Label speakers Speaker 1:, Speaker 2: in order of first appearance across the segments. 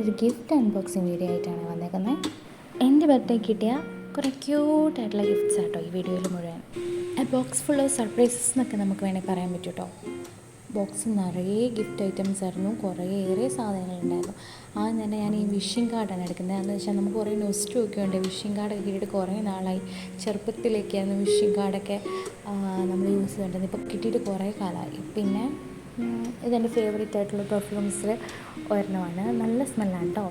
Speaker 1: ഒരു gift unboxing video ആയിട്ടാണ് വന്നേക്കുന്നത്. എൻ്റെ ബർത്ത്ഡേ കിട്ടിയ കുറേ ക്യൂട്ടായിട്ടുള്ള ഗിഫ്റ്റ്സ് ആട്ടോ ഈ വീഡിയോയിൽ മുഴുവൻ. ആ ബോക്സ് ഫുൾ ഓഫ് സർപ്രൈസസ് എന്നൊക്കെ നമുക്ക് വേണമെങ്കിൽ പറയാൻ പറ്റും കേട്ടോ. ബോക്സ് നിറയെ ഗിഫ്റ്റ് ഐറ്റംസ് ആയിരുന്നു, കുറേയേറെ സാധനങ്ങളുണ്ടായിരുന്നു. ആദ്യം തന്നെ ഞാൻ ഈ വിഷിംഗ് കാർഡാണ് എടുക്കുന്നത്. എന്ന് വെച്ചാൽ നമുക്ക് കുറേ നൊസ്റ്റു ഒക്കെ ഉണ്ട്. വിഷിംഗ് കാർഡൊക്കെ കിട്ടിയിട്ട് കുറേ നാളായി. ചെറുപ്പത്തിലേക്കായിരുന്നു വിഷിംഗ് കാർഡൊക്കെ നമ്മൾ യൂസ് ചെയ്തിട്ടുണ്ടായിരുന്നു. ഇപ്പോൾ കിട്ടിയിട്ട് കുറേ കാലമായി. പിന്നെ ഇതെൻ്റെ ഫേവറേറ്റ് ആയിട്ടുള്ള പെർഫ്യൂംസിൽ ഒരെണ്ണമാണ്. നല്ല സ്മെല്ലാണ് കേട്ടോ.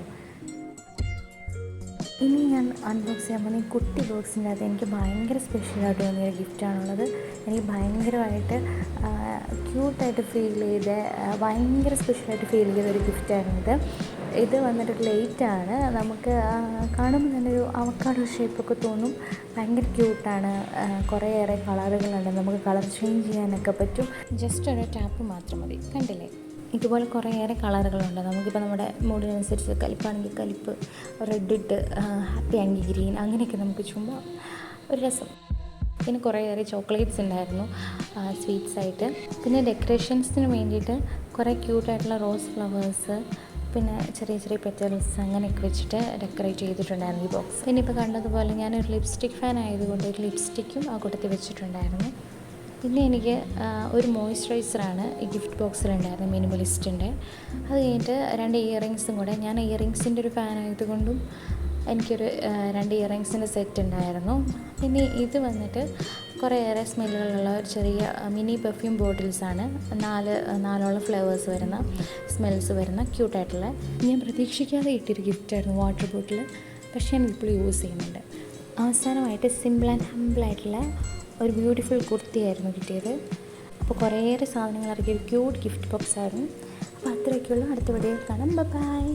Speaker 1: ഇനി ഞാൻ അൺബോക്സ് ചെയ്യാൻ പോകുന്ന ഈ കുട്ടി ബോക്സിൻ്റെ അകത്ത് എനിക്ക് ഭയങ്കര സ്പെഷ്യലായിട്ട് തോന്നിയൊരു ഗിഫ്റ്റാണുള്ളത്. എനിക്ക് ഭയങ്കരമായിട്ട് ക്യൂട്ടായിട്ട് ഫീൽ ചെയ്ത, ഭയങ്കര സ്പെഷ്യലായിട്ട് ഫീൽ ചെയ്തൊരു ഗിഫ്റ്റായിരുന്നു ഇത് വന്നിട്ട് ലേറ്റാണ്. നമുക്ക് കാണുമ്പോൾ തന്നെ ഒരു അവക്കാഡോ ഷേപ്പൊക്കെ തോന്നും. ഭയങ്കര ക്യൂട്ടാണ്. കുറേയേറെ കളറുകളുണ്ട്. നമുക്ക് കളർ ചേഞ്ച് ചെയ്യാനൊക്കെ പറ്റും. ജസ്റ്റ് ഒരു ടാപ്പ് മാത്രം മതി. കണ്ടില്ലേ, ഇതുപോലെ കുറേയേറെ കളറുകളുണ്ട്. നമുക്കിപ്പോൾ നമ്മുടെ മൂഡിനനുസരിച്ച് കലിപ്പാണെങ്കിൽ കലിപ്പ്, റെഡ് ഇട്ട് ഹാപ്പി ആണെങ്കിൽ ഗ്രീൻ, അങ്ങനെയൊക്കെ നമുക്ക് ചുമ്മാ ഒരു രസം. പിന്നെ കുറേയേറെ ചോക്ലേറ്റ്സ് ഉണ്ടായിരുന്നു സ്വീറ്റ്സായിട്ട്. പിന്നെ ഡെക്കറേഷൻസിന് വേണ്ടിയിട്ട് കുറേ ക്യൂട്ടായിട്ടുള്ള റോസ് ഫ്ലവേഴ്സ്, പിന്നെ ചെറിയ ചെറിയ പെറ്റൽസ് അങ്ങനെയൊക്കെ വെച്ചിട്ട് ഡെക്കറേറ്റ് ചെയ്തിട്ടുണ്ടായിരുന്നു ഈ ബോക്സ്. പിന്നെ ഇപ്പോൾ കണ്ടതുപോലെ ഞാനൊരു ലിപ്സ്റ്റിക് ഫാൻ ആയതുകൊണ്ട് ഒരു ലിപ്സ്റ്റിക്കും ആ കൂട്ടത്തിൽ വെച്ചിട്ടുണ്ടായിരുന്നു. പിന്നെ എനിക്ക് ഒരു മോയ്സ്ചറൈസറാണ് ഈ ഗിഫ്റ്റ് ബോക്സിലുണ്ടായിരുന്നത്, മിനിമലിസ്റ്റിൻ്റെ. അത് കഴിഞ്ഞിട്ട് 2 ഇയറിങ്സും കൂടെ. ഞാൻ ഇയറിങ്സിൻ്റെ ഒരു ഫാൻ ആയതുകൊണ്ടും എനിക്കൊരു 2 ഇയറിങ്സിൻ്റെ സെറ്റ് ഉണ്ടായിരുന്നു. പിന്നെ ഇത് വന്നിട്ട് കുറേയേറെ സ്മെല്ലുകളുള്ള ഒരു ചെറിയ മിനി പെർഫ്യൂം ബോട്ടിൽസാണ്. 4 ഫ്ലേവേഴ്സ് വരുന്ന, സ്മെൽസ് വരുന്ന ക്യൂട്ടായിട്ടുള്ള. ഞാൻ പ്രതീക്ഷിക്കാതെ കിട്ടിയൊരു ഗിഫ്റ്റായിരുന്നു വാട്ടർ ബോട്ടിൽ. പക്ഷേ ഞാനിപ്പോൾ യൂസ് ചെയ്യുന്നുണ്ട്. അവസാനമായിട്ട് സിമ്പിൾ ആൻഡ് ഹമ്പിളായിട്ടുള്ള ഒരു ബ്യൂട്ടിഫുൾ കുർത്തിയായിരുന്നു കിട്ടിയത്. അപ്പോൾ കുറേയേറെ സാധനങ്ങൾ ഇറക്കിയ ഒരു ക്യൂട്ട് ഗിഫ്റ്റ് ബോക്സ് ആയിരുന്നു. അപ്പോൾ അത്രയൊക്കെയുള്ളൂ. അടുത്ത വീഡിയോയിൽ കാണാം. ബൈ.